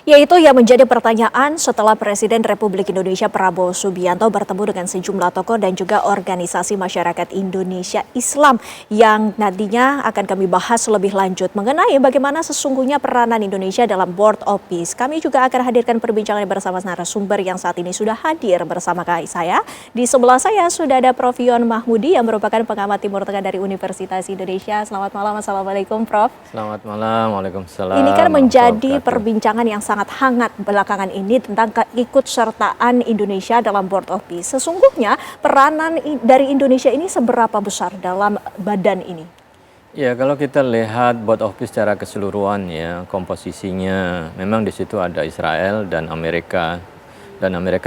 Yaitu yang menjadi pertanyaan setelah Presiden Republik Indonesia Prabowo Subianto bertemu dengan sejumlah tokoh dan juga organisasi masyarakat Indonesia Islam yang nantinya akan kami bahas lebih lanjut mengenai bagaimana sesungguhnya peranan Indonesia dalam Board of Peace. Kami juga akan hadirkan perbincangan bersama narasumber yang saat ini sudah hadir bersama saya. Di sebelah saya sudah ada Prof. Yon Mahmudi yang merupakan pengamat Timur Tengah dari Universitas Indonesia. Selamat malam, Assalamualaikum Prof. Selamat malam, Waalaikumsalam. Ini kan menjadi perbincangan yang sangat hangat belakangan ini tentang keikutsertaan Indonesia dalam Board of Peace. Sesungguhnya peranan dari Indonesia ini seberapa besar dalam badan ini? Ya, kalau kita lihat Board of Peace secara keseluruhan ya, komposisinya memang di situ ada Israel dan Amerika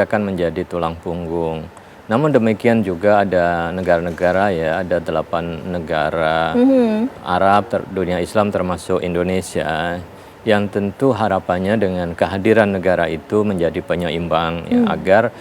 kan menjadi tulang punggung. Namun demikian juga ada negara-negara ya, ada 8 negara Arab, dunia Islam termasuk Indonesia, yang tentu harapannya dengan kehadiran negara itu menjadi penyeimbang ya, agar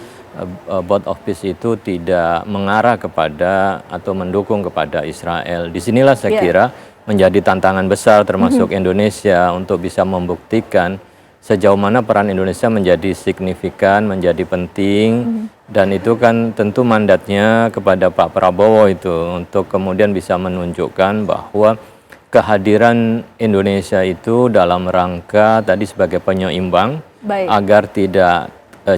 Board of Peace itu tidak mengarah kepada atau mendukung kepada Israel. Disinilah saya kira menjadi tantangan besar termasuk Indonesia untuk bisa membuktikan sejauh mana peran Indonesia menjadi signifikan, menjadi penting, dan itu kan tentu mandatnya kepada Pak Prabowo itu untuk kemudian bisa menunjukkan bahwa kehadiran Indonesia itu dalam rangka tadi sebagai penyeimbang agar tidak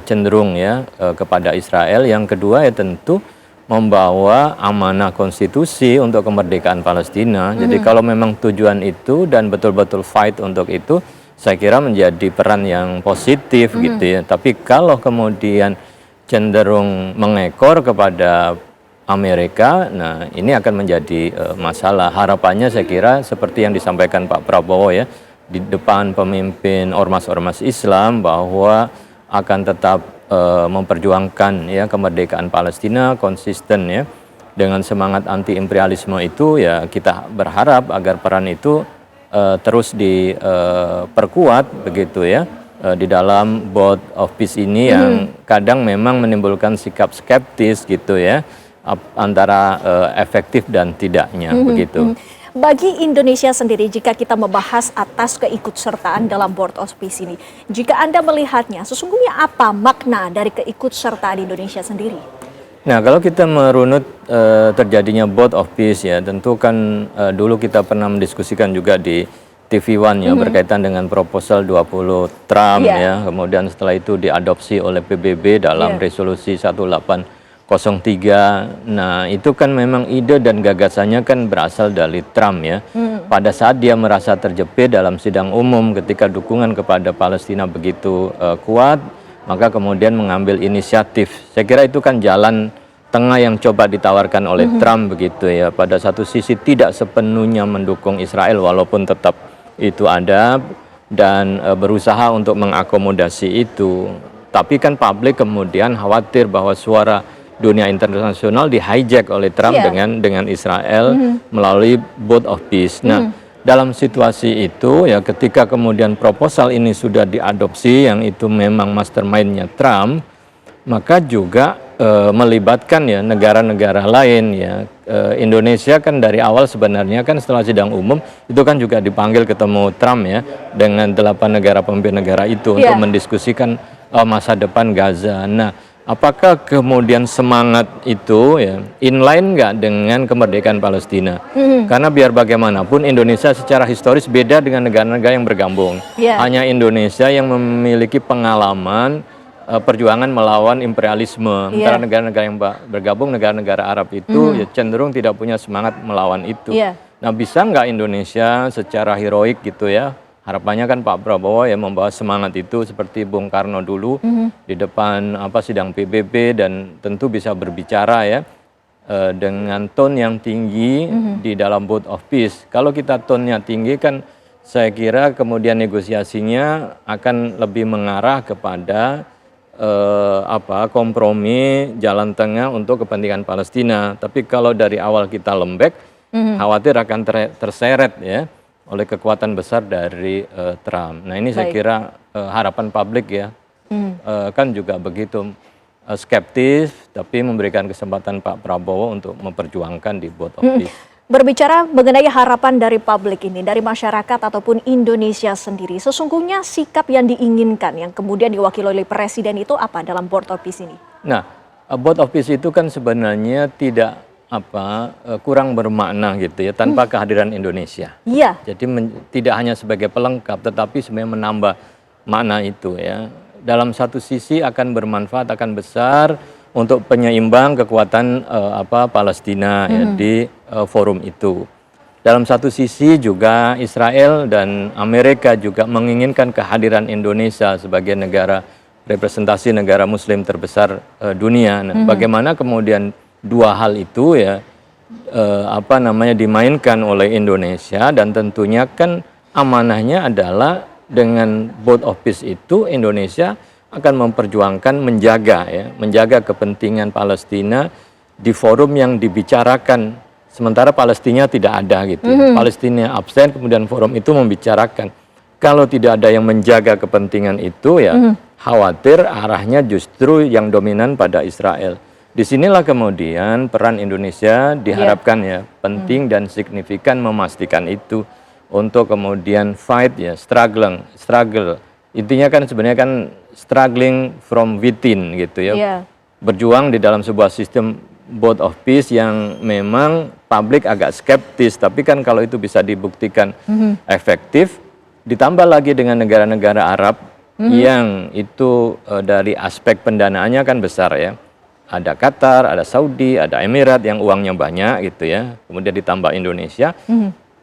cenderung ya kepada Israel. Yang kedua ya tentu membawa amanah konstitusi untuk kemerdekaan Palestina. Jadi kalau memang tujuan itu dan betul-betul fight untuk itu, saya kira menjadi peran yang positif gitu ya. Tapi kalau kemudian cenderung mengekor kepada Amerika, nah ini akan menjadi masalah. Harapannya saya kira seperti yang disampaikan Pak Prabowo ya, di depan pemimpin ormas-ormas Islam bahwa akan tetap memperjuangkan ya kemerdekaan Palestina, konsisten ya dengan semangat anti imperialisme itu ya, kita berharap agar peran itu terus diperkuat begitu ya di dalam Board of Peace ini yang kadang memang menimbulkan sikap skeptis gitu ya antara efektif dan tidaknya begitu. Bagi Indonesia sendiri, jika kita membahas atas keikutsertaan dalam Board of Peace ini, jika Anda melihatnya, sesungguhnya apa makna dari keikutsertaan Indonesia sendiri? Nah, kalau kita merunut terjadinya Board of Peace ya, tentu kan dulu kita pernah mendiskusikan juga di TV One ya, berkaitan dengan proposal 20 Trump ya, kemudian setelah itu diadopsi oleh PBB dalam resolusi 1803. Nah, itu kan memang ide dan gagasannya kan berasal dari Trump ya. Pada saat dia merasa terjepit dalam sidang umum ketika dukungan kepada Palestina begitu kuat, maka kemudian mengambil inisiatif. Saya kira itu kan jalan tengah yang coba ditawarkan oleh Trump begitu ya. Pada satu sisi tidak sepenuhnya mendukung Israel walaupun tetap itu ada dan berusaha untuk mengakomodasi itu. Tapi kan publik kemudian khawatir bahwa suara dunia internasional di-hijack oleh Trump dengan Israel melalui Board of Peace. Nah, dalam situasi itu ya ketika kemudian proposal ini sudah diadopsi yang itu memang mastermind-nya Trump, maka juga melibatkan ya negara-negara lain ya. Indonesia kan dari awal sebenarnya kan setelah sidang umum itu kan juga dipanggil ketemu Trump ya dengan 8 negara pemimpin negara itu untuk mendiskusikan masa depan Gaza. Nah, apakah kemudian semangat itu ya inline nggak dengan kemerdekaan Palestina? Karena biar bagaimanapun Indonesia secara historis beda dengan negara-negara yang bergabung. Hanya Indonesia yang memiliki pengalaman perjuangan melawan imperialisme. Sementara negara-negara yang bergabung, negara-negara Arab itu ya cenderung tidak punya semangat melawan itu. Nah, bisa nggak Indonesia secara heroik gitu ya? Harapannya kan Pak Prabowo ya membawa semangat itu seperti Bung Karno dulu di depan sidang PBB dan tentu bisa berbicara ya dengan tone yang tinggi di dalam Board of Peace. Kalau kita tone-nya tinggi kan saya kira kemudian negosiasinya akan lebih mengarah kepada kompromi jalan tengah untuk kepentingan Palestina. Tapi kalau dari awal kita lembek, khawatir akan terseret ya oleh kekuatan besar dari Trump. Nah, ini saya kira harapan publik ya kan juga begitu skeptis, tapi memberikan kesempatan Pak Prabowo untuk memperjuangkan di Board of Peace. Berbicara mengenai harapan dari publik ini, dari masyarakat ataupun Indonesia sendiri, sesungguhnya sikap yang diinginkan yang kemudian diwakili oleh Presiden itu apa dalam Board of Peace ini? Nah, Board of Peace itu kan sebenarnya tidak kurang bermakna gitu ya tanpa kehadiran Indonesia. Iya. Jadi tidak hanya sebagai pelengkap, tetapi sebenarnya menambah makna itu ya. Dalam satu sisi akan bermanfaat, akan besar untuk penyeimbang kekuatan Palestina ya, di forum itu. Dalam satu sisi juga Israel dan Amerika juga menginginkan kehadiran Indonesia sebagai negara representasi negara Muslim terbesar dunia. Nah, bagaimana kemudian dua hal itu ya dimainkan oleh Indonesia, dan tentunya kan amanahnya adalah dengan Board of Peace itu Indonesia akan memperjuangkan menjaga kepentingan Palestina di forum yang dibicarakan, sementara Palestina tidak ada gitu. Palestina absen, kemudian forum itu membicarakan. Kalau tidak ada yang menjaga kepentingan itu ya khawatir arahnya justru yang dominan pada Israel. Disinilah kemudian peran Indonesia diharapkan ya penting dan signifikan memastikan itu untuk kemudian fight ya struggle. Intinya kan sebenarnya kan struggling from within gitu ya. Berjuang di dalam sebuah sistem Board of Peace yang memang publik agak skeptis, tapi kan kalau itu bisa dibuktikan efektif, ditambah lagi dengan negara-negara Arab yang itu dari aspek pendanaannya kan besar ya. Ada Qatar, ada Saudi, ada Emirat yang uangnya banyak gitu ya. Kemudian ditambah Indonesia.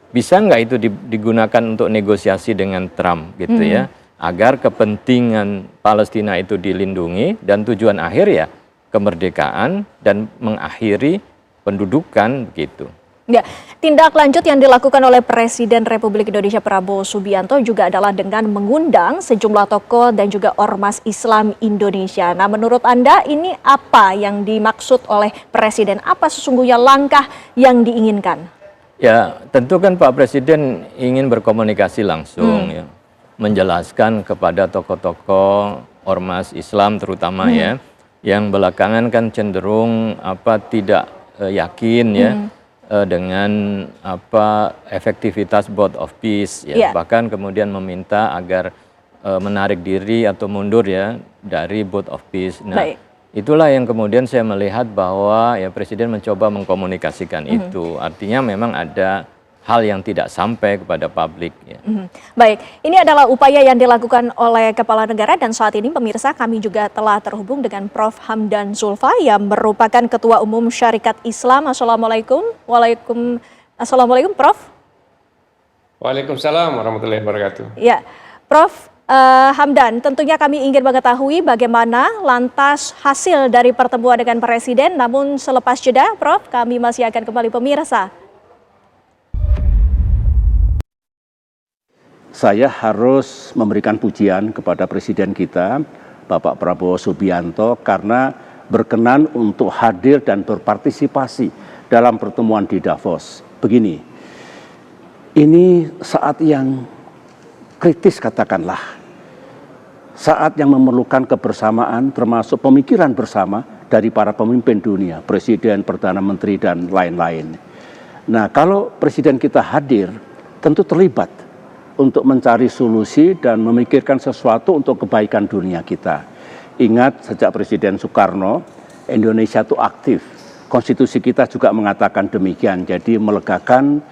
Bisa nggak itu digunakan untuk negosiasi dengan Trump gitu ya, agar kepentingan Palestina itu dilindungi dan tujuan akhir ya kemerdekaan dan mengakhiri pendudukan begitu. Ya, tindak lanjut yang dilakukan oleh Presiden Republik Indonesia Prabowo Subianto juga adalah dengan mengundang sejumlah tokoh dan juga ormas Islam Indonesia. Nah, menurut Anda ini apa yang dimaksud oleh Presiden? Apa sesungguhnya langkah yang diinginkan? Ya, tentu kan Pak Presiden ingin berkomunikasi langsung ya, menjelaskan kepada tokoh-tokoh ormas Islam terutama ya, yang belakangan kan cenderung tidak yakin ya dengan efektivitas Board of Peace ya, bahkan kemudian meminta agar menarik diri atau mundur ya dari Board of Peace. Nah, itulah yang kemudian saya melihat bahwa ya Presiden mencoba mengkomunikasikan itu. Artinya memang ada hal yang tidak sampai kepada publik. Ya. Baik, ini adalah upaya yang dilakukan oleh Kepala Negara, dan saat ini pemirsa kami juga telah terhubung dengan Prof. Hamdan Zulfa yang merupakan Ketua Umum Syarikat Islam. Assalamualaikum. Assalamualaikum Prof. Waalaikumsalam warahmatullahi wabarakatuh. Ya, Prof. Hamdan, tentunya kami ingin mengetahui bagaimana lantas hasil dari pertemuan dengan Presiden, namun selepas jeda Prof, kami masih akan kembali pemirsa. Saya harus memberikan pujian kepada Presiden kita, Bapak Prabowo Subianto, karena berkenan untuk hadir dan berpartisipasi dalam pertemuan di Davos. Begini, ini saat yang kritis katakanlah, saat yang memerlukan kebersamaan termasuk pemikiran bersama dari para pemimpin dunia, Presiden, Perdana Menteri, dan lain-lain. Nah, kalau Presiden kita hadir, tentu terlibat untuk mencari solusi dan memikirkan sesuatu untuk kebaikan dunia kita. Ingat, sejak Presiden Soekarno, Indonesia itu aktif. Konstitusi kita juga mengatakan demikian. Jadi melegakan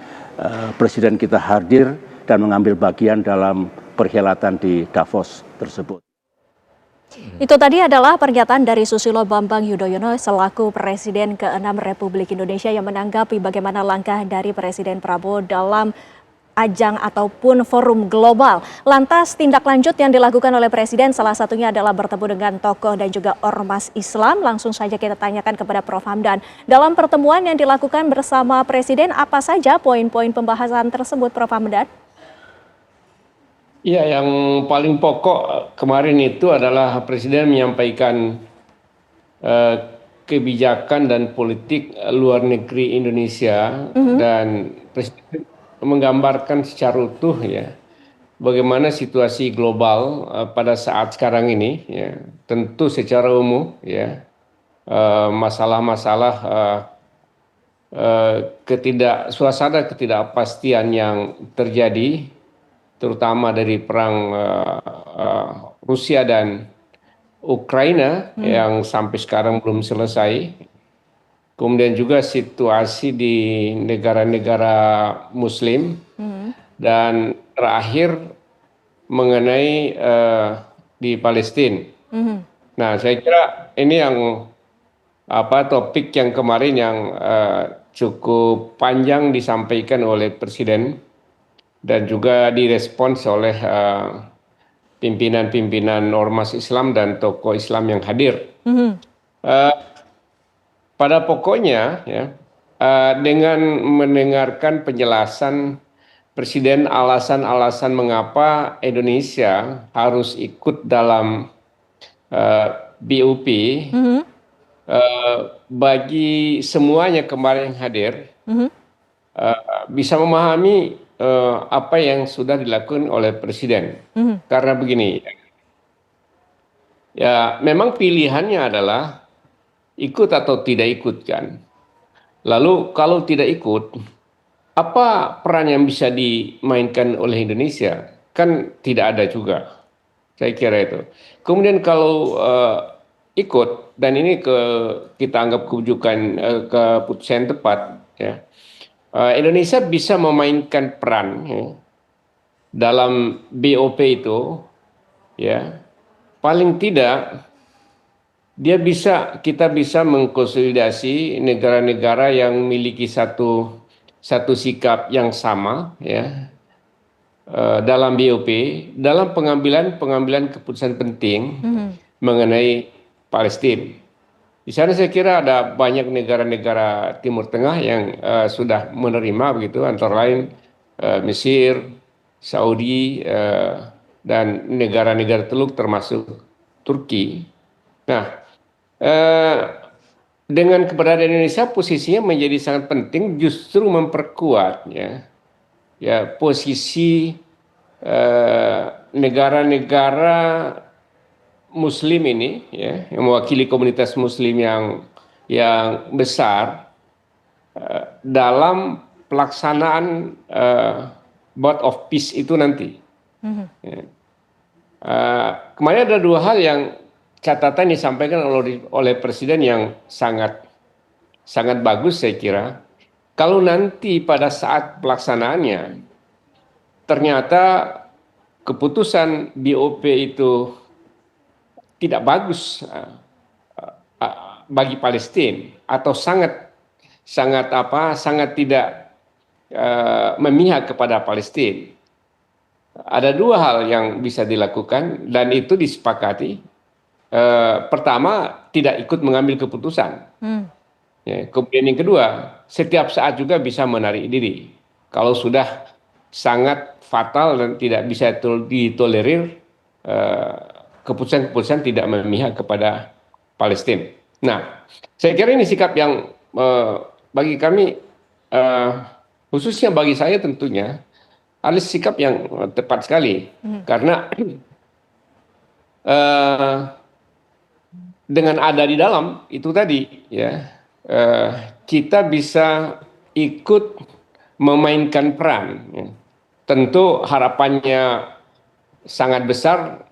Presiden kita hadir dan mengambil bagian dalam perhelatan di Davos tersebut. Itu tadi adalah pernyataan dari Susilo Bambang Yudhoyono selaku Presiden ke-6 Republik Indonesia yang menanggapi bagaimana langkah dari Presiden Prabowo dalam ajang ataupun forum global. Lantas tindak lanjut yang dilakukan oleh Presiden salah satunya adalah bertemu dengan tokoh dan juga ormas Islam. Langsung saja kita tanyakan kepada Prof. Hamdan. Dalam pertemuan yang dilakukan bersama Presiden, apa saja poin-poin pembahasan tersebut, Prof. Hamdan? Iya, yang paling pokok kemarin itu adalah Presiden menyampaikan kebijakan dan politik luar negeri Indonesia, dan Presiden menggambarkan secara utuh ya bagaimana situasi global pada saat sekarang ini ya, tentu secara umum ya masalah-masalah suasana ketidakpastian yang terjadi, terutama dari perang Rusia dan Ukraina yang sampai sekarang belum selesai. Kemudian juga situasi di negara-negara Muslim, dan terakhir mengenai di Palestina. Nah, saya kira ini yang topik yang kemarin yang cukup panjang disampaikan oleh Presiden dan juga direspons oleh pimpinan-pimpinan ormas Islam dan tokoh Islam yang hadir. Pada pokoknya, ya, dengan mendengarkan penjelasan Presiden alasan-alasan mengapa Indonesia harus ikut dalam BOP, bagi semuanya kemarin yang hadir bisa memahami apa yang sudah dilakukan oleh Presiden. Karena begini, ya memang pilihannya adalah ikut atau tidak ikut kan. Lalu kalau tidak ikut, apa peran yang bisa dimainkan oleh Indonesia? Kan tidak ada juga. Saya kira itu. Kemudian kalau ikut, dan ini kita anggap keputusan yang tepat, ya. Indonesia bisa memainkan peran, ya, dalam BOP itu, ya. Paling tidak kita bisa mengkonsolidasi negara-negara yang memiliki satu sikap yang sama, ya, dalam BOP, dalam pengambilan keputusan penting mengenai Palestina. Di sana saya kira ada banyak negara-negara Timur Tengah yang sudah menerima begitu, antara lain Mesir, Saudi, dan negara-negara Teluk termasuk Turki. Nah, dengan keberadaan Indonesia, posisinya menjadi sangat penting, justru memperkuat, ya posisi negara-negara Muslim ini, ya, yang mewakili komunitas Muslim yang besar dalam pelaksanaan Board of Peace itu nanti. Ya. Kemarin ada dua hal yang catatan disampaikan oleh Presiden yang sangat bagus saya kira. Kalau nanti pada saat pelaksanaannya ternyata keputusan BOP itu tidak bagus bagi Palestina atau sangat tidak memihak kepada Palestina, ada dua hal yang bisa dilakukan dan itu disepakati. Pertama, tidak ikut mengambil keputusan. Ya, kemudian yang kedua, setiap saat juga bisa menarik diri. Kalau sudah sangat fatal dan tidak bisa ditolerir, keputusan-keputusan tidak memihak kepada Palestina. Nah, saya kira ini sikap yang bagi kami, khususnya bagi saya tentunya, adalah sikap yang tepat sekali. Karena dengan ada di dalam itu tadi, ya, kita bisa ikut memainkan peran. Ya. Tentu harapannya sangat besar,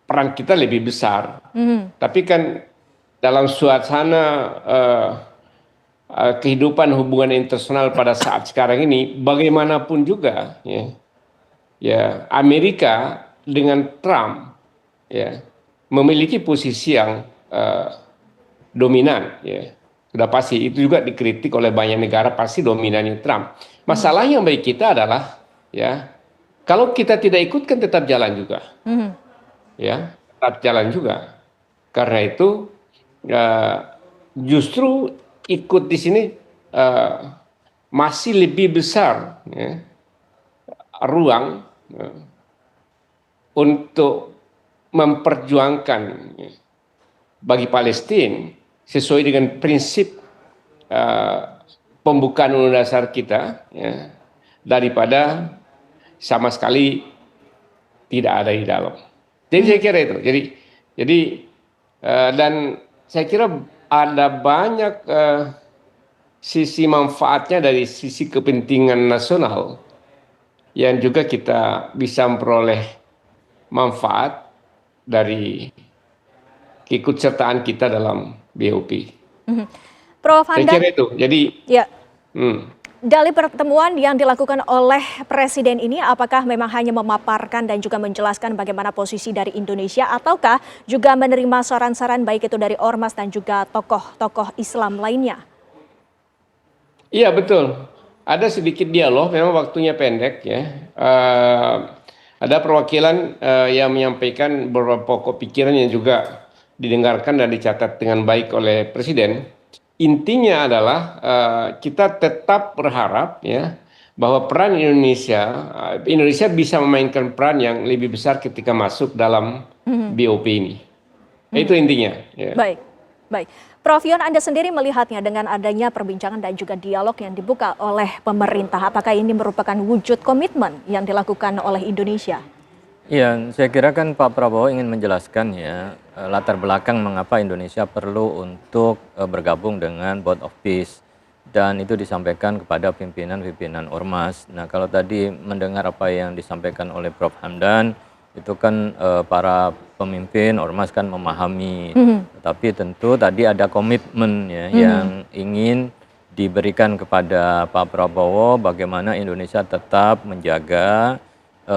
peran kita lebih besar. Tapi kan dalam suasana kehidupan hubungan internasional pada saat sekarang ini, bagaimanapun juga, ya Amerika dengan Trump, ya, memiliki posisi yang dominan, ya. Sudah pasti itu juga dikritik oleh banyak negara, pasti dominannya Trump. Masalah yang bagi kita adalah, ya, kalau kita tidak ikut kan tetap jalan juga, ya, tetap jalan juga. Karena itu justru ikut di sini masih lebih besar, ya, ruang untuk memperjuangkan bagi Palestina sesuai dengan prinsip pembukaan undang-undang dasar kita, ya, daripada sama sekali tidak ada di dalam. Jadi saya kira itu. Jadi dan saya kira ada banyak sisi manfaatnya dari sisi kepentingan nasional yang juga kita bisa memperoleh manfaat dari keikutsertaan kita dalam BOP. Prof. Saya Hamdan, kira itu. Jadi, ya, hmm, dari pertemuan yang dilakukan oleh Presiden ini, apakah memang hanya memaparkan dan juga menjelaskan bagaimana posisi dari Indonesia, ataukah juga menerima saran-saran baik itu dari ormas dan juga tokoh-tokoh Islam lainnya? iya betul. Ada sedikit dialog, memang waktunya pendek ya. Ada perwakilan yang menyampaikan beberapa pokok pikiran yang juga didengarkan dan dicatat dengan baik oleh Presiden. Intinya adalah kita tetap berharap ya bahwa peran Indonesia bisa memainkan peran yang lebih besar ketika masuk dalam BOP ini. Itu intinya. Ya. Baik, baik. Prof Yon, Anda sendiri melihatnya dengan adanya perbincangan dan juga dialog yang dibuka oleh pemerintah, apakah ini merupakan wujud komitmen yang dilakukan oleh Indonesia? Iya, saya kira kan Pak Prabowo ingin menjelaskan ya latar belakang mengapa Indonesia perlu untuk bergabung dengan Board of Peace, dan itu disampaikan kepada pimpinan-pimpinan ormas. Nah, kalau tadi mendengar apa yang disampaikan oleh Prof Hamdan, itu kan para pemimpin ormas kan memahami, tapi tentu tadi ada komitmen ya yang ingin diberikan kepada Pak Prabowo bagaimana Indonesia tetap menjaga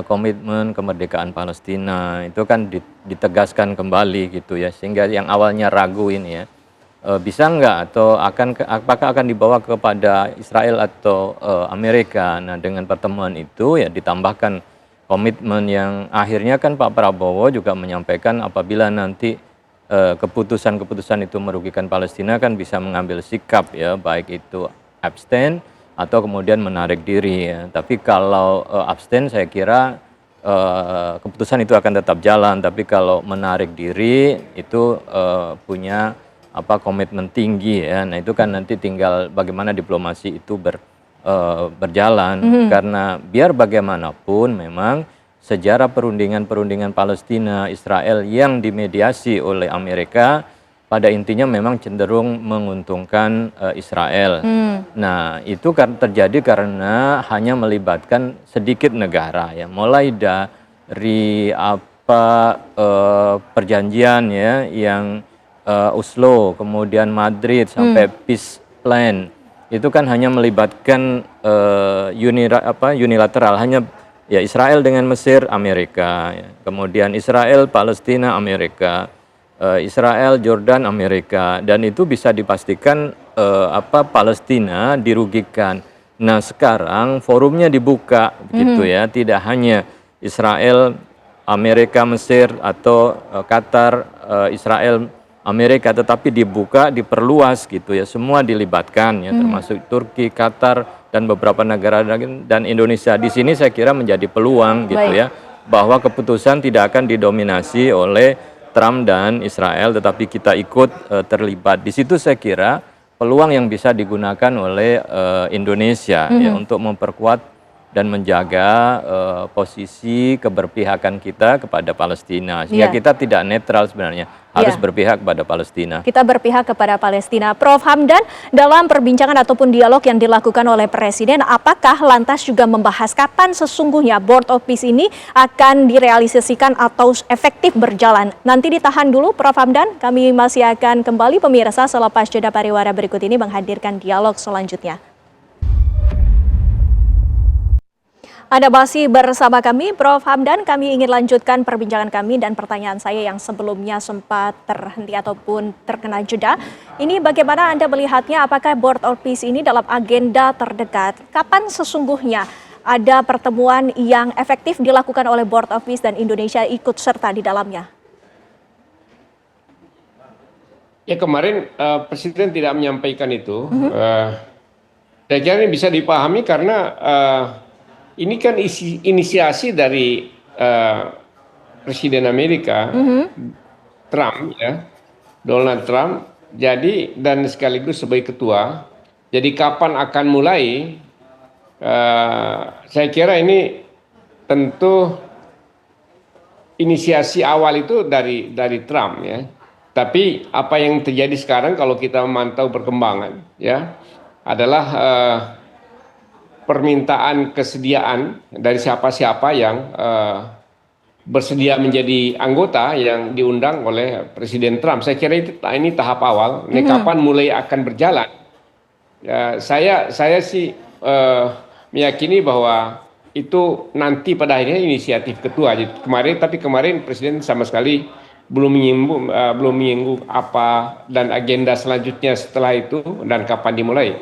komitmen kemerdekaan Palestina. Itu kan ditegaskan kembali gitu ya, sehingga yang awalnya ragu ini ya bisa nggak atau apakah akan dibawa kepada Israel atau Amerika. Nah, dengan pertemuan itu ya ditambahkan komitmen yang akhirnya kan Pak Prabowo juga menyampaikan apabila nanti keputusan-keputusan itu merugikan Palestina kan bisa mengambil sikap ya, baik itu abstain atau kemudian menarik diri ya. Tapi kalau abstain saya kira keputusan itu akan tetap jalan, tapi kalau menarik diri itu punya komitmen tinggi ya. Nah, itu kan nanti tinggal bagaimana diplomasi itu berjalan, karena biar bagaimanapun memang sejarah perundingan Palestina Israel yang dimediasi oleh Amerika pada intinya memang cenderung menguntungkan Israel. Nah, itu kan terjadi karena hanya melibatkan sedikit negara ya, mulai dari perjanjian ya yang Oslo, kemudian Madrid sampai Peace Plan. Itu kan hanya melibatkan unilateral, hanya ya Israel dengan Mesir, Amerika, ya. Kemudian Israel, Palestina, Amerika. Israel, Jordan, Amerika, dan itu bisa dipastikan Palestina dirugikan. Nah, sekarang forumnya dibuka gitu ya, tidak hanya Israel, Amerika, Mesir atau Qatar, Israel, Amerika, tetapi dibuka, diperluas gitu ya, semua dilibatkan ya, termasuk Turki, Qatar dan beberapa negara dan Indonesia. Di sini saya kira menjadi peluang gitu ya, bahwa keputusan tidak akan didominasi oleh Trump dan Israel, tetapi kita ikut terlibat. Di situ saya kira peluang yang bisa digunakan oleh Indonesia ya, untuk memperkuat dan menjaga posisi keberpihakan kita kepada Palestina, sehingga kita tidak netral sebenarnya, harus berpihak kepada Palestina. Kita berpihak kepada Palestina. Prof Hamdan, dalam perbincangan ataupun dialog yang dilakukan oleh Presiden, apakah lantas juga membahas kapan sesungguhnya Board of Peace ini akan direalisasikan atau efektif berjalan? Nanti ditahan dulu Prof Hamdan, kami masih akan kembali pemirsa selepas jeda pariwara berikut ini menghadirkan dialog selanjutnya. Anda masih bersama kami, Prof Hamdan. Kami ingin lanjutkan perbincangan kami dan pertanyaan saya yang sebelumnya sempat terhenti ataupun terkena jeda. Ini bagaimana Anda melihatnya, apakah Board of Peace ini dalam agenda terdekat? Kapan sesungguhnya ada pertemuan yang efektif dilakukan oleh Board of Peace dan Indonesia ikut serta di dalamnya? Ya, kemarin Presiden tidak menyampaikan itu. Saya kira ini bisa dipahami karena ini kan inisiasi dari Presiden Amerika, Trump ya, Donald Trump. Jadi dan sekaligus sebagai ketua. Jadi kapan akan mulai? Saya kira ini tentu inisiasi awal itu dari Trump ya. Tapi apa yang terjadi sekarang kalau kita memantau perkembangan ya adalah permintaan kesediaan dari siapa-siapa yang bersedia menjadi anggota yang diundang oleh Presiden Trump. Saya kira ini tahap awal. Ini kapan mulai akan berjalan? Ya, saya sih meyakini bahwa itu nanti pada akhirnya inisiatif ketua. Tapi kemarin Presiden sama sekali belum menyinggung apa dan agenda selanjutnya setelah itu dan kapan dimulai.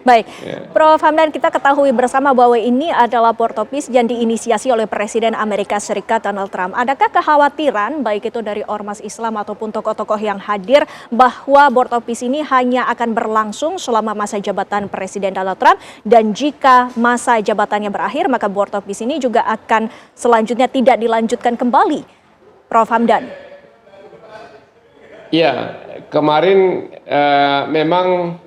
Baik, Prof. Hamdan, kita ketahui bersama bahwa ini adalah Board of Peace yang diinisiasi oleh Presiden Amerika Serikat Donald Trump. Adakah kekhawatiran baik itu dari ormas Islam ataupun tokoh-tokoh yang hadir bahwa Board of Peace ini hanya akan berlangsung selama masa jabatan Presiden Donald Trump, dan jika masa jabatannya berakhir maka Board of Peace ini juga akan selanjutnya tidak dilanjutkan kembali, Prof. Hamdan? Ya, kemarin memang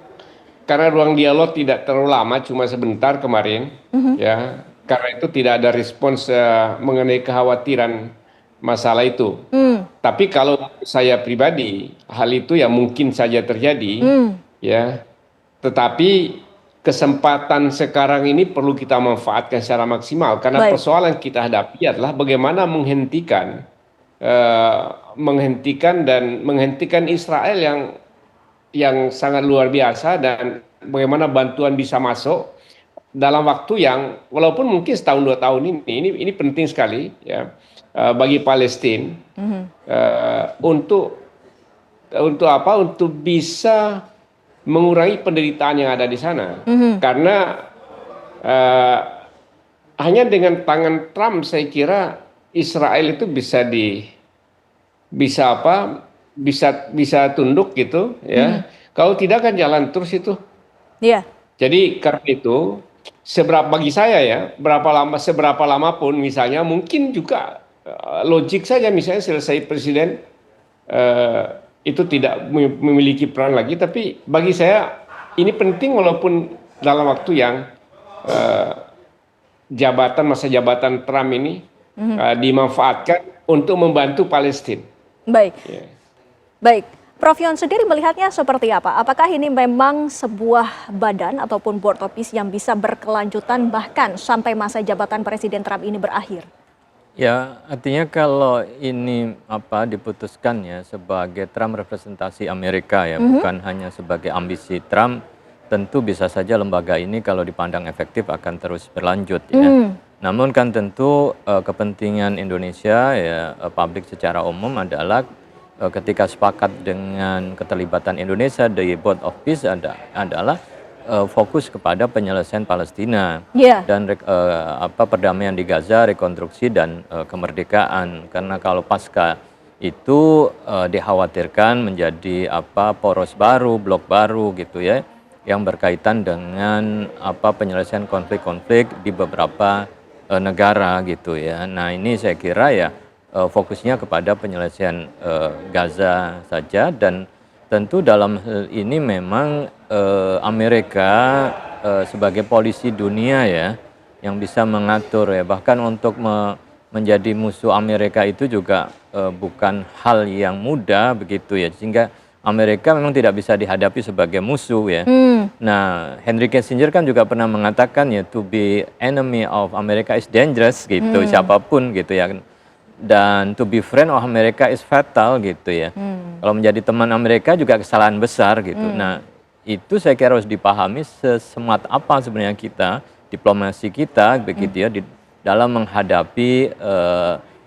karena ruang dialog tidak terlalu lama, cuma sebentar kemarin, ya. Karena itu tidak ada respons mengenai kekhawatiran masalah itu. Tapi kalau saya pribadi, hal itu ya mungkin saja terjadi, ya. Tetapi kesempatan sekarang ini perlu kita manfaatkan secara maksimal, karena persoalan kita hadapi adalah bagaimana menghentikan Israel yang sangat luar biasa, dan bagaimana bantuan bisa masuk dalam waktu yang walaupun mungkin setahun 2 tahun ini penting sekali ya bagi Palestina untuk bisa mengurangi penderitaan yang ada di sana. Karena hanya dengan tangan Trump saya kira Israel itu bisa tunduk gitu ya. Kalau tidak kan jalan terus itu. Iya. Jadi karena itu bagi saya ya, seberapa lama pun misalnya mungkin juga logik saja misalnya selesai presiden itu tidak memiliki peran lagi, tapi bagi saya ini penting walaupun dalam waktu yang masa jabatan Trump ini dimanfaatkan untuk membantu Palestina. Baik. Baik, Prof. Yon sendiri melihatnya seperti apa? Apakah ini memang sebuah badan ataupun Board of Peace yang bisa berkelanjutan bahkan sampai masa jabatan Presiden Trump ini berakhir? Ya, artinya kalau ini diputuskan ya sebagai Trump representasi Amerika ya, bukan hanya sebagai ambisi Trump, tentu bisa saja lembaga ini kalau dipandang efektif akan terus berlanjut ya. Namun kan tentu kepentingan Indonesia ya, publik secara umum adalah ketika sepakat dengan keterlibatan Indonesia di Board of Peace adalah fokus kepada penyelesaian Palestina dan perdamaian di Gaza, rekonstruksi dan kemerdekaan. Karena kalau pasca itu dikhawatirkan menjadi poros baru, blok baru gitu ya, yang berkaitan dengan penyelesaian konflik-konflik di beberapa negara gitu ya. Nah ini saya kira ya fokusnya kepada penyelesaian Gaza saja, dan tentu dalam hal ini memang Amerika sebagai polisi dunia ya yang bisa mengatur ya, bahkan untuk menjadi musuh Amerika itu juga bukan hal yang mudah begitu ya, sehingga Amerika memang tidak bisa dihadapi sebagai musuh ya. Nah, Henry Kissinger kan juga pernah mengatakan ya, to be enemy of America is dangerous gitu, siapapun gitu ya. Dan to be friend of America is fatal gitu ya. Kalau menjadi teman Amerika juga kesalahan besar gitu. Nah, itu saya kira harus dipahami sesemat apa sebenarnya kita, diplomasi kita begitu ya, dalam menghadapi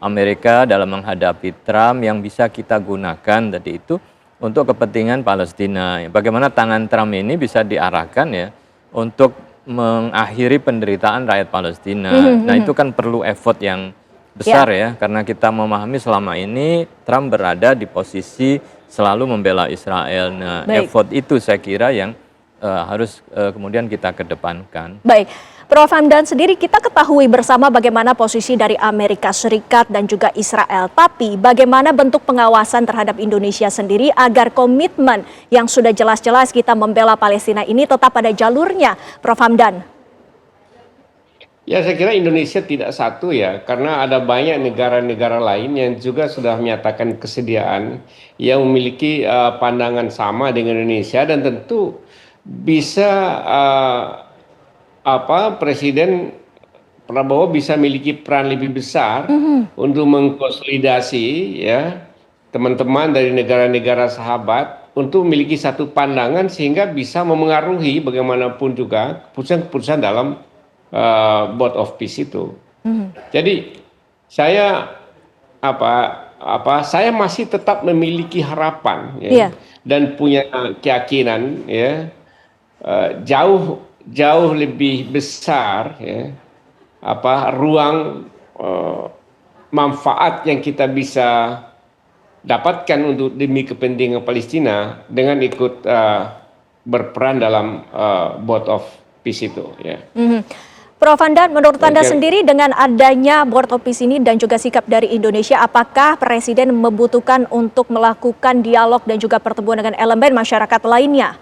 Amerika, dalam menghadapi Trump, yang bisa kita gunakan tadi itu untuk kepentingan Palestina. Bagaimana tangan Trump ini bisa diarahkan ya untuk mengakhiri penderitaan rakyat Palestina. Nah, itu kan perlu effort yang besar ya, karena kita memahami selama ini Trump berada di posisi selalu membela Israel. Nah, effort itu saya kira yang harus kemudian kita kedepankan. Baik, Prof. Hamdan sendiri kita ketahui bersama bagaimana posisi dari Amerika Serikat dan juga Israel. Tapi bagaimana bentuk pengawasan terhadap Indonesia sendiri agar komitmen yang sudah jelas-jelas kita membela Palestina ini tetap pada jalurnya, Prof. Hamdan? Ya, saya kira Indonesia tidak satu ya, karena ada banyak negara-negara lain yang juga sudah menyatakan kesediaan yang memiliki pandangan sama dengan Indonesia, dan tentu bisa Presiden Prabowo bisa memiliki peran lebih besar untuk mengkonsolidasi ya teman-teman dari negara-negara sahabat untuk memiliki satu pandangan sehingga bisa memengaruhi bagaimanapun juga keputusan-keputusan dalam Board of Peace itu. Jadi saya saya masih tetap memiliki harapan ya, Iya. dan punya keyakinan ya, jauh jauh lebih besar ya, ruang manfaat yang kita bisa dapatkan untuk demi kepentingan Palestina dengan ikut berperan dalam Board of Peace itu ya. Prof. Hamdan, menurut Anda Oke. sendiri dengan adanya Board of Peace ini dan juga sikap dari Indonesia, apakah Presiden membutuhkan untuk melakukan dialog dan juga pertemuan dengan elemen masyarakat lainnya?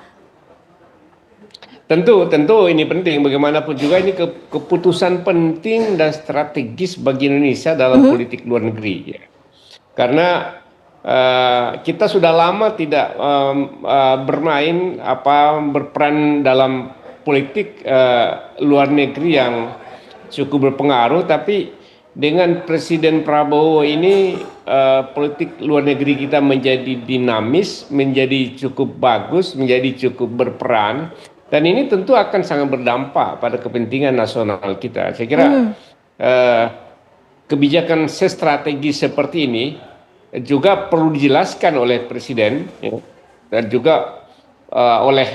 Tentu ini penting, bagaimanapun juga ini keputusan penting dan strategis bagi Indonesia dalam politik luar negeri ya. Karena kita sudah lama tidak berperan dalam politik luar negeri yang cukup berpengaruh, tapi dengan Presiden Prabowo ini politik luar negeri kita menjadi dinamis, menjadi cukup bagus, menjadi cukup berperan, dan ini tentu akan sangat berdampak pada kepentingan nasional kita. Saya kira kebijakan strategis seperti ini juga perlu dijelaskan oleh Presiden ya, dan juga oleh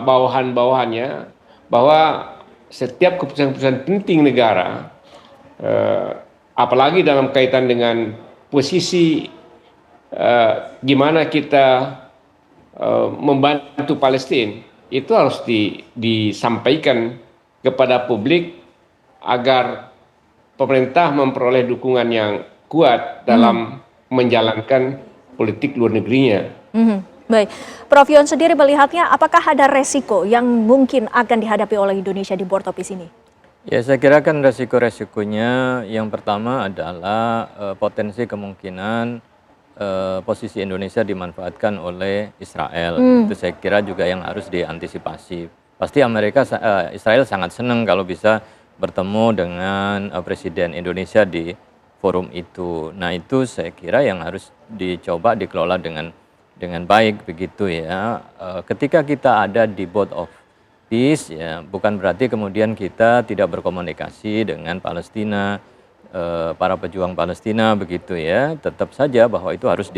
bawahan-bawahannya, bahwa setiap keputusan-keputusan penting negara, apalagi dalam kaitan dengan posisi gimana kita membantu Palestina, itu harus disampaikan kepada publik agar pemerintah memperoleh dukungan yang kuat dalam menjalankan politik luar negerinya. Baik, Prof. Yon sendiri melihatnya apakah ada resiko yang mungkin akan dihadapi oleh Indonesia di Board of Peace ini? Ya, saya kira kan resiko-resikonya yang pertama adalah potensi kemungkinan posisi Indonesia dimanfaatkan oleh Israel. Itu saya kira juga yang harus diantisipasi. Pasti Israel sangat senang kalau bisa bertemu dengan Presiden Indonesia di forum itu. Nah, itu saya kira yang harus dicoba dikelola dengan baik begitu ya. Ketika kita ada di Board of Peace ya, bukan berarti kemudian kita tidak berkomunikasi dengan Palestina, para pejuang Palestina begitu ya. Tetap saja bahwa itu harus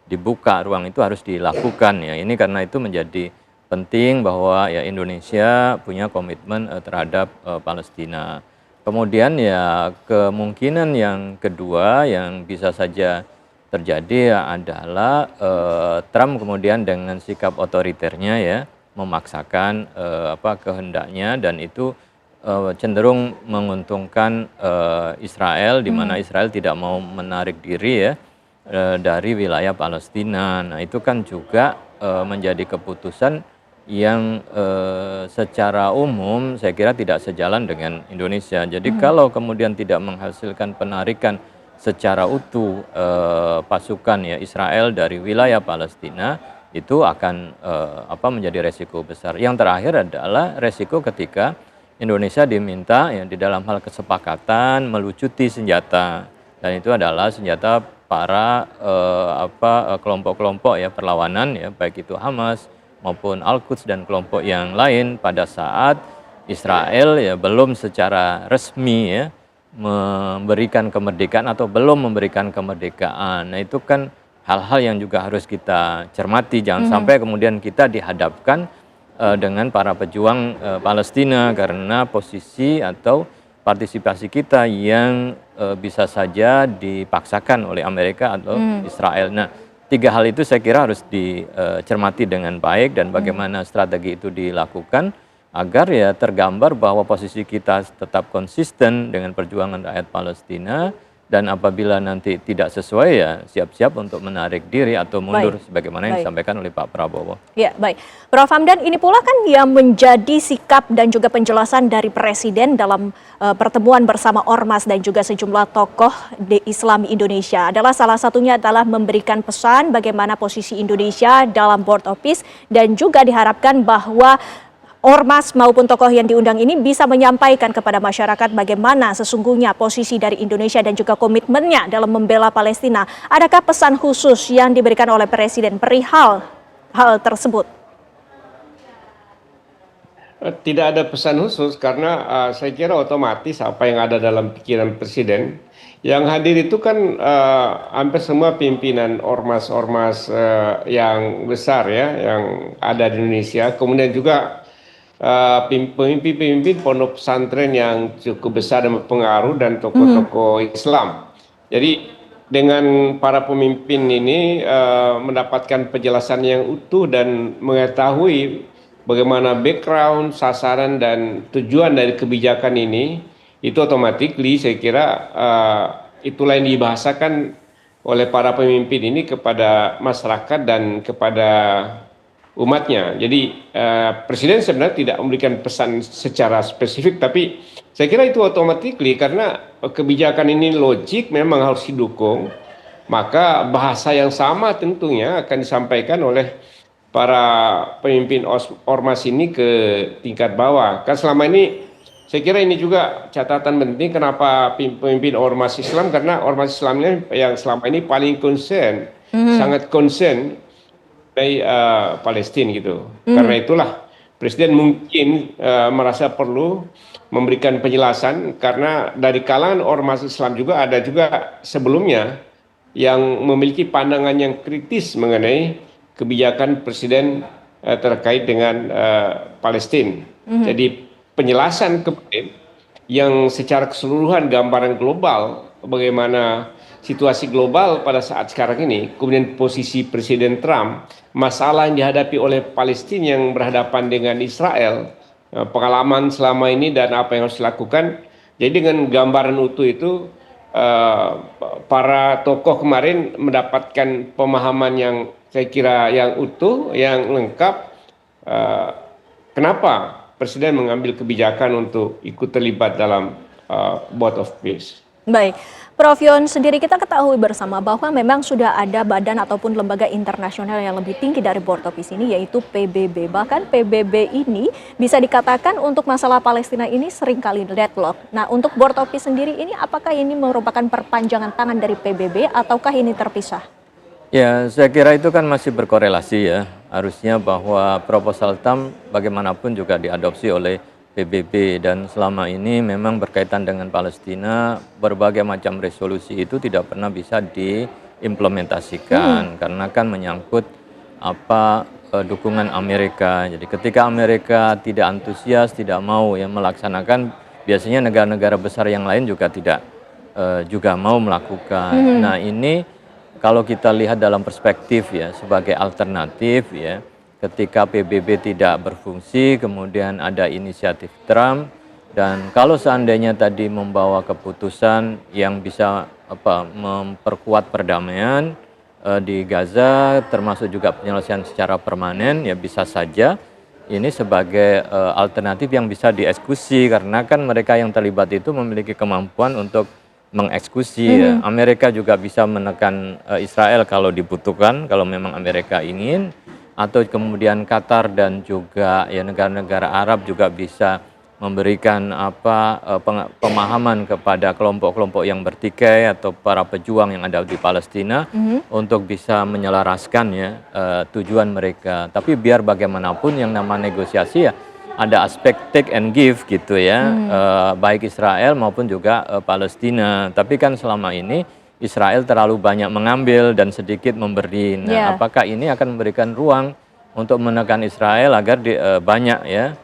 dibuka, ruang itu harus dilakukan ya. Ini karena itu menjadi penting bahwa ya Indonesia punya komitmen terhadap Palestina. Kemudian ya kemungkinan yang kedua yang bisa saja terjadi adalah Trump kemudian dengan sikap otoriternya ya memaksakan kehendaknya, dan itu cenderung menguntungkan Israel, di mana Israel tidak mau menarik diri ya dari wilayah Palestina. Nah, itu kan juga menjadi keputusan yang secara umum saya kira tidak sejalan dengan Indonesia. Jadi kalau kemudian tidak menghasilkan penarikan secara utuh pasukan ya Israel dari wilayah Palestina, itu akan menjadi resiko besar. Yang terakhir adalah resiko ketika Indonesia diminta ya di dalam hal kesepakatan melucuti senjata, dan itu adalah senjata para kelompok-kelompok ya perlawanan ya, baik itu Hamas maupun Al-Quds dan kelompok yang lain pada saat Israel ya belum secara resmi ya memberikan kemerdekaan atau belum memberikan kemerdekaan. Nah, itu kan hal-hal yang juga harus kita cermati, jangan sampai kemudian kita dihadapkan dengan para pejuang Palestina karena posisi atau partisipasi kita yang bisa saja dipaksakan oleh Amerika atau Israel. Nah, tiga hal itu saya kira harus dicermati dengan baik, dan bagaimana strategi itu dilakukan agar ya tergambar bahwa posisi kita tetap konsisten dengan perjuangan rakyat Palestina, dan apabila nanti tidak sesuai ya siap-siap untuk menarik diri atau mundur sebagaimana yang disampaikan oleh Pak Prabowo. Ya, baik. Prof. Hamdan, ini pula kan yang menjadi sikap dan juga penjelasan dari Presiden dalam pertemuan bersama Ormas dan juga sejumlah tokoh di Islam Indonesia adalah salah satunya adalah memberikan pesan bagaimana posisi Indonesia dalam Board of Peace dan juga diharapkan bahwa Ormas maupun tokoh yang diundang ini bisa menyampaikan kepada masyarakat bagaimana sesungguhnya posisi dari Indonesia dan juga komitmennya dalam membela Palestina. Adakah pesan khusus yang diberikan oleh Presiden perihal hal tersebut? Tidak ada pesan khusus karena saya kira otomatis apa yang ada dalam pikiran Presiden. Yang hadir itu kan hampir semua pimpinan ormas-ormas yang besar ya, yang ada di Indonesia. Kemudian juga pemimpin-pemimpin pondok pesantren yang cukup besar dan berpengaruh dan tokoh-tokoh Islam. Jadi dengan para pemimpin ini mendapatkan penjelasan yang utuh dan mengetahui bagaimana background, sasaran dan tujuan dari kebijakan ini, itu otomatis saya kira itulah yang dibahasakan oleh para pemimpin ini kepada masyarakat dan kepada umatnya. Jadi Presiden sebenarnya tidak memberikan pesan secara spesifik, tapi saya kira itu otomatis karena kebijakan ini logik memang harus didukung, maka bahasa yang sama tentunya akan disampaikan oleh para pemimpin ormas ini ke tingkat bawah. Kan selama ini saya kira ini juga catatan penting kenapa pemimpin ormas Islam, karena ormas Islam ini yang selama ini paling concern, sangat concern dari Palestina gitu. Karena itulah Presiden mungkin merasa perlu memberikan penjelasan karena dari kalangan ormas Islam juga ada juga sebelumnya yang memiliki pandangan yang kritis mengenai kebijakan Presiden terkait dengan Palestina. Jadi penjelasan kemarin yang secara keseluruhan gambaran global bagaimana situasi global pada saat sekarang ini, kemudian posisi Presiden Trump, masalah yang dihadapi oleh Palestina yang berhadapan dengan Israel, pengalaman selama ini dan apa yang harus dilakukan. Jadi dengan gambaran utuh itu, para tokoh kemarin mendapatkan pemahaman yang saya kira yang utuh, yang lengkap. Kenapa Presiden mengambil kebijakan untuk ikut terlibat dalam Board of Peace. Baik, Prof. Yon sendiri kita ketahui bersama bahwa memang sudah ada badan ataupun lembaga internasional yang lebih tinggi dari Board of Peace ini, yaitu PBB. Bahkan PBB ini bisa dikatakan untuk masalah Palestina ini seringkali deadlock. Nah, untuk Board of Peace sendiri ini apakah ini merupakan perpanjangan tangan dari PBB ataukah ini terpisah? Ya, saya kira itu kan masih berkorelasi ya. Harusnya bahwa proposal TAM bagaimanapun juga diadopsi oleh PBB dan selama ini memang berkaitan dengan Palestina, berbagai macam resolusi itu tidak pernah bisa diimplementasikan karena kan menyangkut dukungan Amerika. Jadi ketika Amerika tidak antusias, tidak mau yang melaksanakan, biasanya negara-negara besar yang lain juga tidak juga mau melakukan. Nah, ini kalau kita lihat dalam perspektif ya sebagai alternatif ya, ketika PBB tidak berfungsi, kemudian ada inisiatif Trump, dan kalau seandainya tadi membawa keputusan yang bisa memperkuat perdamaian di Gaza, termasuk juga penyelesaian secara permanen, ya bisa saja ini sebagai alternatif yang bisa dieksekusi, karena kan mereka yang terlibat itu memiliki kemampuan untuk mengeksekusi. Ya. Amerika juga bisa menekan Israel kalau dibutuhkan, kalau memang Amerika ingin. Atau kemudian Qatar dan juga ya negara-negara Arab juga bisa memberikan pemahaman kepada kelompok-kelompok yang bertikai atau para pejuang yang ada di Palestina untuk bisa menyelaraskan ya tujuan mereka. Tapi biar bagaimanapun yang nama negosiasi ya ada aspek take and give gitu ya, baik Israel maupun juga Palestina. Tapi kan selama ini Israel terlalu banyak mengambil dan sedikit memberi. Nah, apakah ini akan memberikan ruang untuk menekan Israel agar banyak ya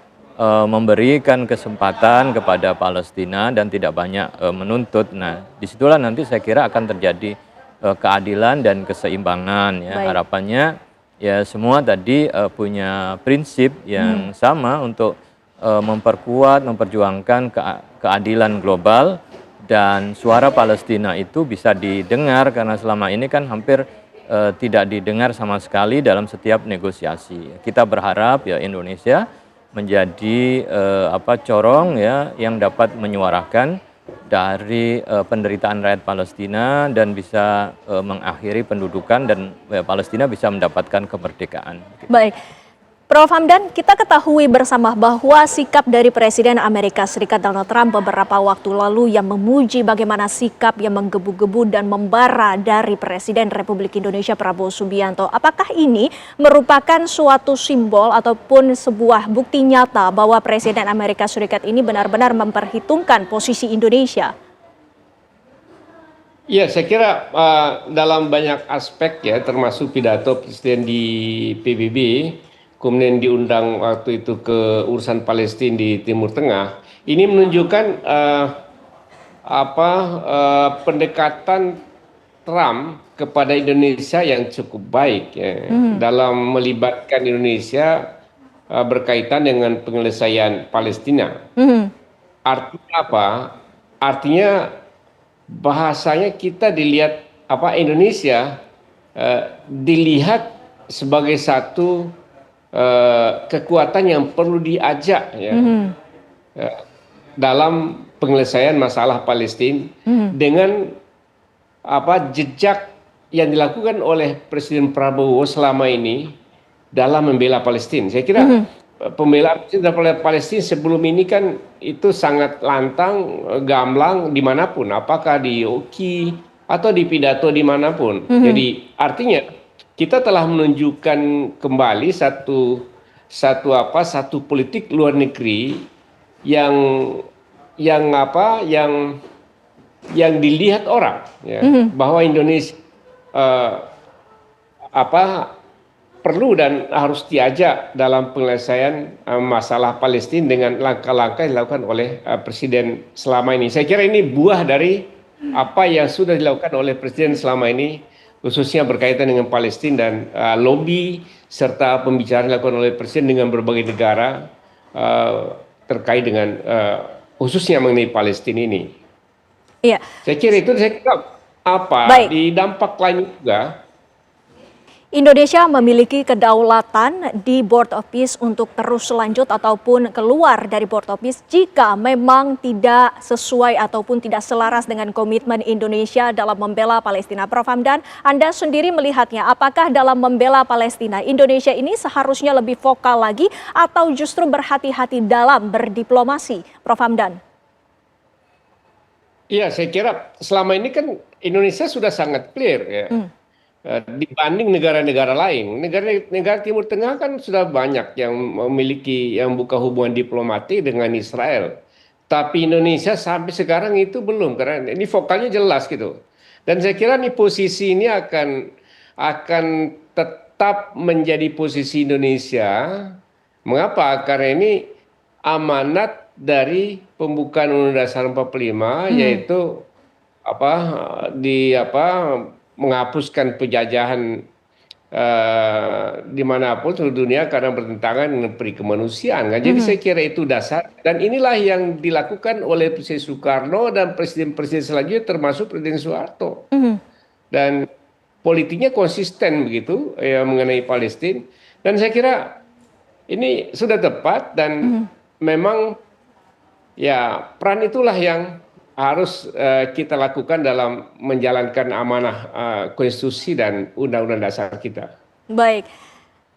memberikan kesempatan kepada Palestina dan tidak banyak menuntut. Nah, disitulah nanti saya kira akan terjadi keadilan dan keseimbangan ya. Harapannya ya semua tadi punya prinsip yang sama untuk memperkuat, memperjuangkan keadilan global dan suara Palestina itu bisa didengar, karena selama ini kan hampir tidak didengar sama sekali dalam setiap negosiasi. Kita berharap ya Indonesia menjadi corong ya yang dapat menyuarakan dari penderitaan rakyat Palestina dan bisa mengakhiri pendudukan, dan Palestina bisa mendapatkan kemerdekaan. Baik. Prof. Hamdan, kita ketahui bersama bahwa sikap dari Presiden Amerika Serikat Donald Trump beberapa waktu lalu yang memuji bagaimana sikap yang menggebu-gebu dan membara dari Presiden Republik Indonesia Prabowo Subianto. Apakah ini merupakan suatu simbol ataupun sebuah bukti nyata bahwa Presiden Amerika Serikat ini benar-benar memperhitungkan posisi Indonesia? Ya, saya kira dalam banyak aspek ya, termasuk pidato Presiden di PBB, kemudian diundang waktu itu ke urusan Palestina di Timur Tengah, ini menunjukkan pendekatan Trump kepada Indonesia yang cukup baik ya, dalam melibatkan Indonesia berkaitan dengan penyelesaian Palestina. Artinya apa? Artinya bahasanya kita dilihat Indonesia dilihat sebagai satu kekuatan yang perlu diajak ya, dalam penyelesaian masalah Palestina dengan jejak yang dilakukan oleh Presiden Prabowo selama ini dalam membela Palestina. Saya kira pembelaan Palestina sebelum ini kan itu sangat lantang, gamblang dimanapun, apakah di UKI atau di pidato dimanapun. Jadi artinya kita telah menunjukkan kembali satu politik luar negeri yang dilihat orang ya, bahwa Indonesia perlu dan harus diajak dalam penyelesaian masalah Palestina dengan langkah-langkah yang dilakukan oleh Presiden selama ini. Saya kira ini buah dari apa yang sudah dilakukan oleh Presiden selama ini, khususnya berkaitan dengan Palestina, dan lobby serta pembicaraan dilakukan oleh Presiden dengan berbagai negara terkait dengan khususnya mengenai Palestina ini. Iya. Saya kira itu, di dampak lain juga. Indonesia memiliki kedaulatan di Board of Peace untuk terus lanjut ataupun keluar dari Board of Peace jika memang tidak sesuai ataupun tidak selaras dengan komitmen Indonesia dalam membela Palestina. Prof. Hamdan, Anda sendiri melihatnya, apakah dalam membela Palestina Indonesia ini seharusnya lebih vokal lagi atau justru berhati-hati dalam berdiplomasi? Prof. Hamdan. Iya, saya kira selama ini kan Indonesia sudah sangat clear ya. Dibanding negara-negara lain, negara Timur Tengah kan sudah banyak yang yang buka hubungan diplomatik dengan Israel, tapi Indonesia sampai sekarang itu belum, karena ini vokalnya jelas gitu. Dan saya kira nih posisi ini akan tetap menjadi posisi Indonesia. Mengapa? Karena ini amanat dari pembukaan Undang-Undang Dasar 45, yaitu menghapuskan penjajahan dimanapun seluruh dunia karena bertentangan dengan peri kemanusiaan. Jadi saya kira itu dasar, dan inilah yang dilakukan oleh Presiden Soekarno dan presiden-presiden selanjutnya termasuk Presiden Soeharto. Dan politiknya konsisten begitu ya mengenai Palestina, dan saya kira ini sudah tepat, dan memang ya peran itulah yang harus kita lakukan dalam menjalankan amanah konstitusi dan undang-undang dasar kita. Baik,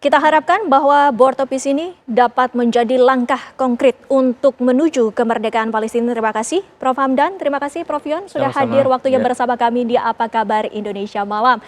kita harapkan bahwa Board of Peace ini dapat menjadi langkah konkret untuk menuju kemerdekaan Palestina. Terima kasih Prof. Hamdan, terima kasih Prof. Yon sudah hadir waktunya bersama kami di Apa Kabar Indonesia Malam.